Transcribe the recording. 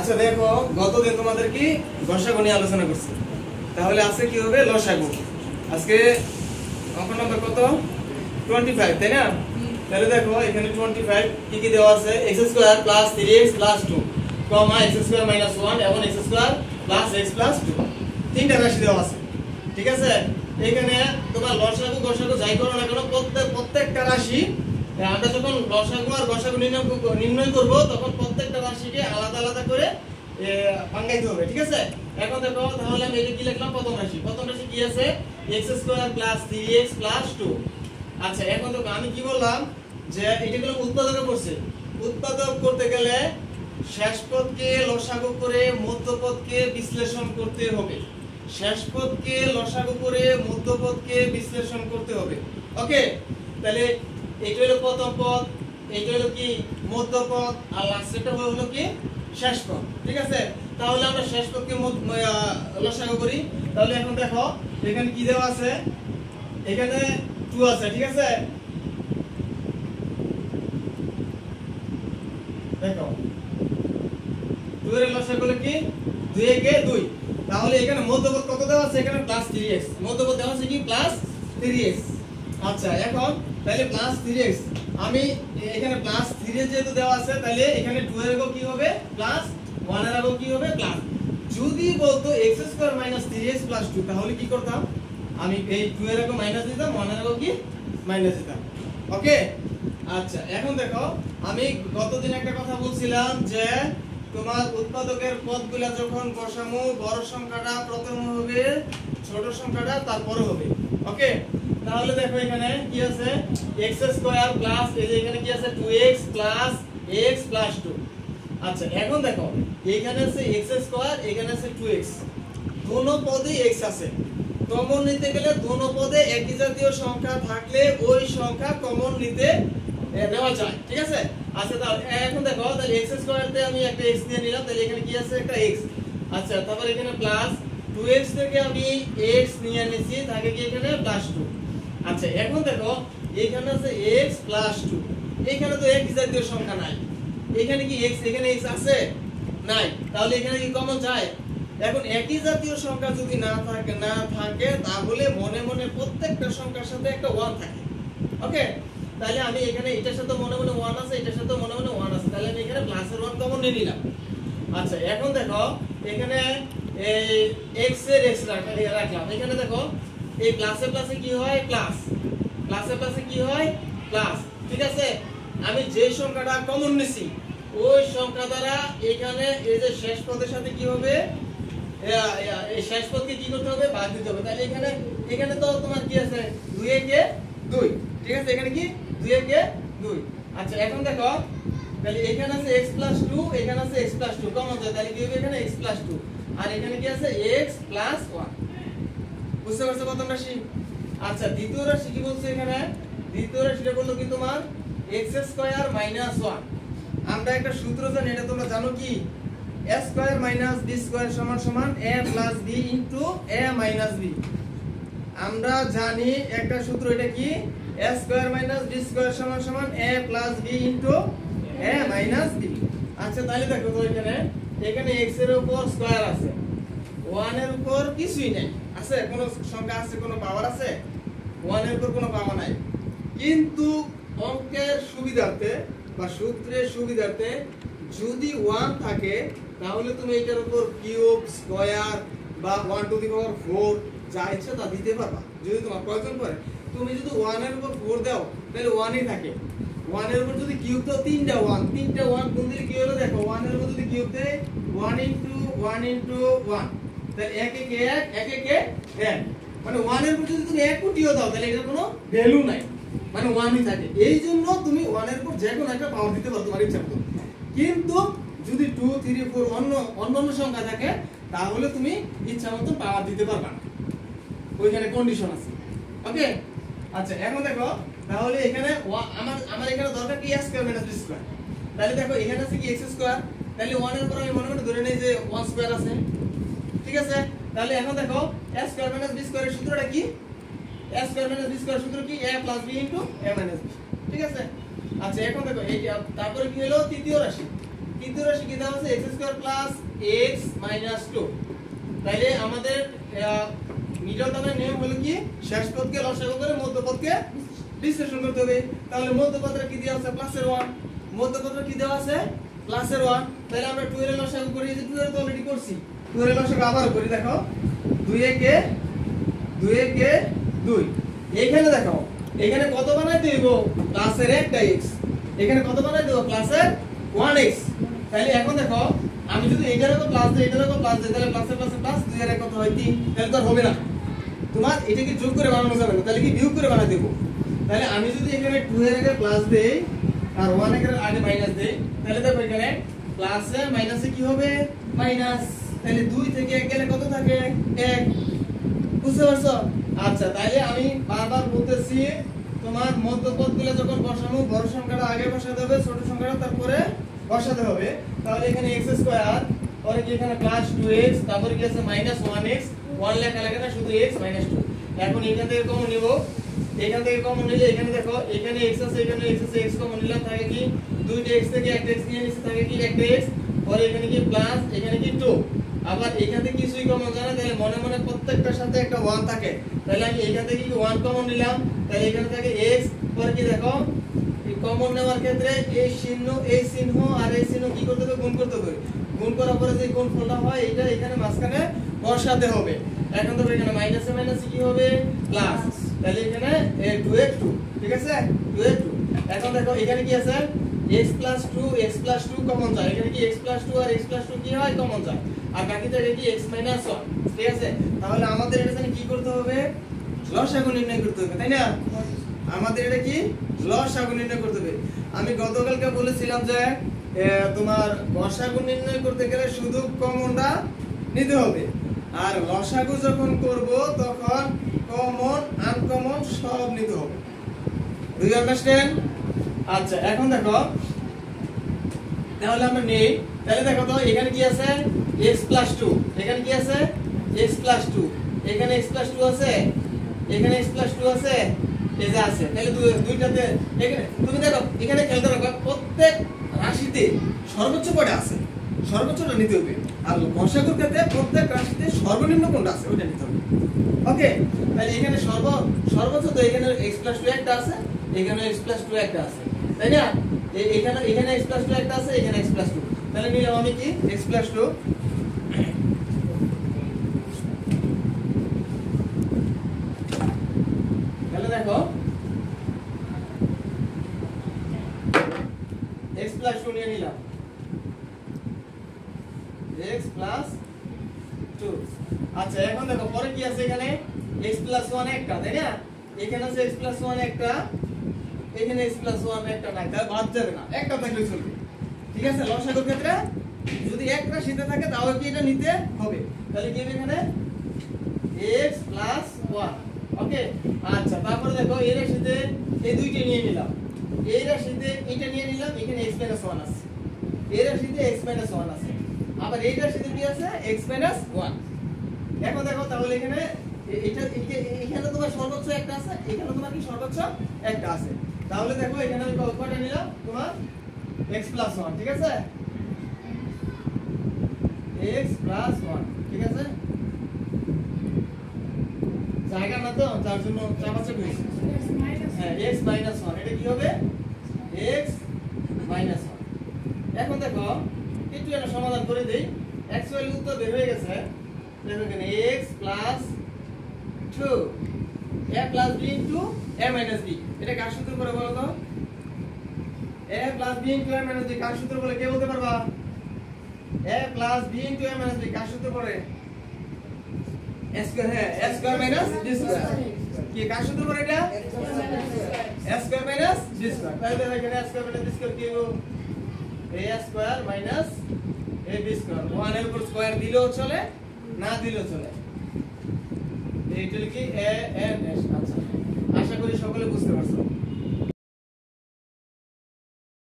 আচ্ছা দেখো গতদিন তোমাদের কি গসাগু নিয়ে আলোচনা করছি, তাহলে আজকে কি হবে লসাগু। আজকে অঙ্ক নম্বর কত 25, তাই না? তাহলে দেখো এখানে 25 কি কি দেওয়া আছে, x² + 3x + 2, x² - 1 এবং x² + x + 2 তিনটা রাশি দেওয়া আছে। ঠিক আছে, এখানে তোমার লসাগু গসাগু যাই করো না কেন প্রত্যেকটা রাশি আমরা যখন লসাগু আর গসাগু নির্ণয় করব তখন প্রত্যেকটা রাশিকে আলাদা আলাদা করে ভাঙাইতে হবে। ঠিক আছে, এখন দেখো তাহলে আমি এটা কি লিখলাম, প্রথম রাশি কি আছে x² + 3x + 2। আচ্ছা এখন দেখো আমি কি বললাম যে এটাগুলো উৎপাদক করছে, উৎপাদক করতে গেলে শেষ পদকে লসাগু করে মধ্যপদকে বিশ্লেষণ করতে হবে, শেষ পদকে লসাগু করে মধ্যপদকে বিশ্লেষণ করতে হবে। ওকে, তাহলে এইটা হলো প্রথম পদ, এইটা হলো কি মধ্যপদ, আর লাস্টেরটা হলো কি শেষ পদ। ঠিক আছে, তাহলে আমরা শেষ পদকে লসাগু করি। তাহলে এখন দেখো এখানে কি দেওয়া আছে, এখানে 2 আছে। ঠিক আছে, দেখো 2 এর লসাগু হলো কি 2 × 2। তাহলে এখানে মধ্যপদ কত দেওয়া আছে, এখানে +3x মধ্যপদ দেওয়া আছে কি +3x। আচ্ছা এখন তাহলে +3x, আমি এখানে +3x যেহেতু দেওয়া আছে তাহলে এখানে 2 এর আগেও কি হবে +1 এর আগেও কি হবে প্লাস। যদি বলতো x² - 3x + 2 তাহলে কি করতাম, আমি এই 2 এর আগে মাইনাস দিতাম, 1 এর আগেও কি মাইনাস দিতাম। ওকে, আচ্ছা এখন দেখো আমি গতদিন একটা কথা বলছিলাম যে তোমার উৎপাদকের পদগুলা যখন বসামু বড় সংখ্যাটা প্রথম হবে, ছোট সংখ্যাটা তারপরে হবে। ওকে, তাহলে দেখো এখানে কি আছে x² প্লাস এই যে এখানে কি আছে 2x + x + 2। আচ্ছা এখন দেখো এখানে আছে x², এখানে আছে 2x, দোনো পদে x আছে। কমন নিতে গেলে দোনো পদে একই জাতীয় সংখ্যা থাকলে ওই সংখ্যা কমন নিতে নেওয়া যায়। ঠিক আছে, আচ্ছা তাহলে এখন দেখো তাহলে x² তে আমি একটা x নিয়ে নিলাম, তাহলে এখানে কি আছে একটা x। আচ্ছা তারপর এখানে প্লাস 2x থেকে আমি x নিয়ে নিয়েছি, থাকে কি এখানে +2। আচ্ছা এখন দেখো এখানে আছে x + 2, এখানে তো একই জাতীয় সংখ্যা নাই, এখানে কি x, এখানে x আছে নাই, তাহলে এখানে কি কমন যায়? এখন একই জাতীয় সংখ্যা যদি না থাকে তাহলে মনে মনে প্রত্যেকটা সংখ্যার সাথে একটা 1 থাকে। ওকে, তাহলে আমি এখানে এটার সাথে মনে মনে 1 আছে, এটার সাথে মনে মনে 1 আছে, তাহলে আমি এখানে প্লাসের 1 কমন নিয়ে নিলাম। আচ্ছা এখন দেখো এখানে এই x এর x রাখলাম, এখানে দেখো এই প্লাসে প্লাসে কি হয় প্লাস, প্লাসে প্লাসে কি হয় প্লাস। ঠিক আছে, আমি যে সংখ্যাটা কমন নিছি ওই সংখ্যা দ্বারা এখানে এই যে শেষ পদের সাথে কি হবে, এই শেষ পদকে কি করতে হবে ভাগ দিতে হবে। তাহলে এখানে তো তোমার কি আছে 2 × 2। ঠিক আছে, এখানে কি 2 × 2। আচ্ছা এখন দেখো তাহলে এখানে আছে x + 2, এখানে আছে x + 2 কমন যায়, তাহলে কি হবে এখানে x + 2, আর এখানে কি আছে x + 1। বুঝতে পারছো প্রথম রাশি? আচ্ছা দ্বিতীয় রাশি কি বলছে, এখানে দ্বিতীয় রাশিটা বললো কি তোমার x² - 1। আমরা একটা সূত্র জানি, এটা তোমরা জানো কি a² - b² = a + b * a - b। আমরা জানি একটা সূত্র, এটা কি a² - b² = a + b * a - b। আচ্ছা তাহলে দেখো তো এখানে x এর উপর স্কয়ার আছে, 1 এর উপর কিছুই নাই, আছে কোনো সংখ্যা আছে, কোনো পাওয়ার আছে? 1 এর উপর কোনো পাওয়ার নাই। কিন্তু অঙ্কের সুবিধার্থে বা সূত্রের সুবিধার্থে যদি 1 থাকে তাহলে তুমি এটার উপর কিউব, স্কয়ার বা 1⁴ যা ইচ্ছা তা দিতে পারবা যদি তোমার প্রয়োজন পড়ে। তুমি যদি 1 এর উপর 4 দাও তাহলে 1ই থাকে, 1 এর উপর যদি কিউব দাও 3টা 1 গুণ দিলে কি হলো দেখো, 1 এর উপর যদি কিউব দেয় 1 * 1 * 1, তাহলে 1 × 1 1 × 1, মানে 1 এর উপর যদি তুমি 1 কোটিও দাও তাহলে এটার কোনো ভ্যালু নাই, মানে 1ই থাকে। এই জন্য তুমি 1 এর উপর যে কোনো একটা পাওয়ার দিতে পারো তোমার ইচ্ছা মতো। কিন্তু যদি 2 3 4 অন্য সংখ্যা থাকে তাহলে তুমি ইচ্ছা মতো পাওয়ার দিতে পারবা না, ওইখানে কন্ডিশন আছে। ওকে, আচ্ছা এখন দেখো তাহলে এখানে আমার এখানে দরকার কি a² - b²। তাহলে দেখো এখানে আছে কি x², তাহলে 1 এর পর আমি মনে মনে ধরে নেই যে 1² আছে। ঠিক আছে, তাহলে এখন দেখো a² - b² এর সূত্রটা কি, a² - b² সূত্র কি a + b * a - b। ঠিক আছে, আচ্ছা এখন দেখো এই তারপরে কি হলো তৃতীয় রাশি, কি তৃতীয় রাশি কি দেওয়া আছে x square plus x minus 2। তাইলে আমাদের নিউটনের নিয়ম হলো কি শেষ পদকে লসাগু করে মধ্যপদকে বিশ্লেষণ করতে হবে। তাহলে মধ্যপদটা কি দেওয়া আছে প্লাসের 1, মধ্যপদটা কি দেওয়া আছে প্লাসের 1। তাহলে আমরা 2 এর লসাগু করি, যে 2 এর তো অলরেডি করছি, 2 এর লসাগু আবার করি। দেখো 2 একে 2 এখানে দেখো এখানে কত বানাই দেব প্লাসের একটা x, এখানে কত বানাই দেব প্লাসের 1x। তাহলে এখন দেখো আমি যদি এটারও প্লাস দেই এটারও প্লাস দেই তাহলে প্লাসের প্লাসের প্লাস 2 এর কত হয় 3, তাহলে তো আর হবে না। তোমার এটাকে যোগ করে বানানো যাবে না, তাহলে কি বিয়োগ করে বানাই দেব। তাহলে আমি যদি এখানে 2 এর আগে প্লাস দেই আর 1 এর আগে মাইনাস দেই তাহলে দেখো এখানে প্লাসে মাইনাসে কি হবে মাইনাস। তাহলে 2 থেকে 1 গেলে কত থাকে 1, বুঝতে পারছো? আচ্ছা তাহলে আমি বারবার বলতেছি তোমার মধ্যপদগুলো যখন বসানো বড় সংখ্যাটা আগে বসাতে হবে, ছোট সংখ্যাটা তারপরে বসাতে হবে। তাহলে এখানে x স্কয়ার পরে কি এখানে প্লাস 2x তারপরে কি আছে মাইনাস 1x, 1 লেখা লাগে না শুধু x মাইনাস 2। এখন এখান থেকে কমন নিব, এখান থেকে কমন নিলে এখানে দেখো এখানে x আছে এখানে x আছে, x কমন নিলাম থাকে কি 2টা x থেকে একটা x নিয়ে নিচে থাকে কি একটা x, পরে এখানে কি প্লাস এখানে কি 2। আবার এখান থেকে কিছুই কমন যায় না, তাহলে মনে মনে প্রত্যেকটার সাথে একটা 1 থাকে। তাহলে আমি এখান থেকে কি 1 কমন নিলাম, তাহলে এখানে থাকে x, পরে কি দেখো এই কমন নেওয়ার ক্ষেত্রে এই চিহ্ন আর এই চিহ্ন কি করতে হবে গুণ করতে হবে। গুণ করার পরে যে গুণফলটা হয় এটা এখানে মাঝখানে বসাতে হবে। এখন তো এখানে মাইনাসে মাইনাসে কি হবে প্লাস, তাহলে এখানে 2x 2, ঠিক আছে 2x 2। এখন দেখো এখানে কি আছে x 2 কমন যায়, এখানে কি x 2 আর x 2 কি হয় কমন যায়, আর বাকি থাকে কি x 1, ঠিক আছে। তাহলে আমাদের এটা জানি কি করতে হবে লসাগু নির্ণয় করতে হবে, তাই না? আমাদের এটা কি লসাগু নির্ণয় করতে হবে। আমি গতকালকে বলেছিলাম যে তোমার লসাগু নির্ণয় করতে গেলে শুধু কমনটা নিতে হবে, আর লসাগু যখন করব তখন কমন আনকমন সব নিতে হবে। Do you understand? আচ্ছা এখন দেখো তাহলে আমরা নেই, তাহলে দেখো তো এখানে কি আছে x 2, এখানে কি আছে x 2, এখানে x 2 আছে, এখানে x 2 আছে, এই যে আছে। তাহলে দুইটাতে এখানে তুমি দেখো এখানে খেলতে রাখো প্রত্যেক রাশিতে সর্বোচ্চ কয়টা আছে সর্বোচ্চটা নিতে হবে, আর লসাগুর ক্ষেত্রে প্রত্যেক রাশিতে সর্বনিম্ন কোনটা আছে ওটা নিতে হবে। ওকে, তাহলে এখানে সর্বোচ্চ তো এখানে x 2 একটা আছে, এখানে x 2 একটা আছে, তাই না? এখানে x 2 একটা আছে, এখানে x 2, তাহলে নিলাম আমি কি x 2। তাহলে দেখো x 2 নিয়ে নিলাম, x 2। আচ্ছা এখন দেখো পরে কি আছে এখানে x 1 একটা, তাই না? এখানে আছে x 1 একটা, এখানে x 1 একটা নাই, তাহলে বাদ যাবে না, একটা থাকলে চলবে, ঠিক আছে। লসাগুর ক্ষেত্রে যদি এক রাশিতে থাকে তাহলে কি এটা নিতে হবে, তাহলে কি এখানে x 1। ওকে, আচ্ছা তারপরে দেখো এই রাশিতে এই দুইটা নিয়ে নিলাম, এই রাশিতে এটা নিয়ে নিলাম, এখানে x 1 আছে, এই রাশিতে x 1 আছে, আবার এই রাশিতে কি আছে x 1। এখন দেখো তাহলে এখানে এখানে তোমার সর্বোচ্চ একটা আছে, এখানে তোমার কি সর্বোচ্চ একটা আছে। তাহলে দেখো এখানে আমি কয়টা নিলাম তোমার x 1, ঠিক আছে x 1, ঠিক আছে। জায়গা না তো যার জন্য চাপাচা করেছি, হ্যাঁ x 1, এটা কি হবে x 1। এখন দেখো একটু এটা সমাধান করে দেই, x এর উত্তর বের হয়ে গেছে। দেখো এখানে x 2 a b into a b, এটা কার সূত্র করে বলো তো? a b into a b কার সূত্র বলে কে বলতে পারবা? a b into a b কার সূত্র করে? a স্কয়ার, হ্যাঁ a square minus b square. কি কার সূত্র করে এটা? a square minus b square. তাহলে দেখো এখানে a square minus b square কি হবে? a square minus ab square. 1 এর উপর স্কয়ার দিলেও চলে না দিলেও চলে, এইটা কি a n s। আচ্ছা আশা করি সকলে বুঝতে পারছো।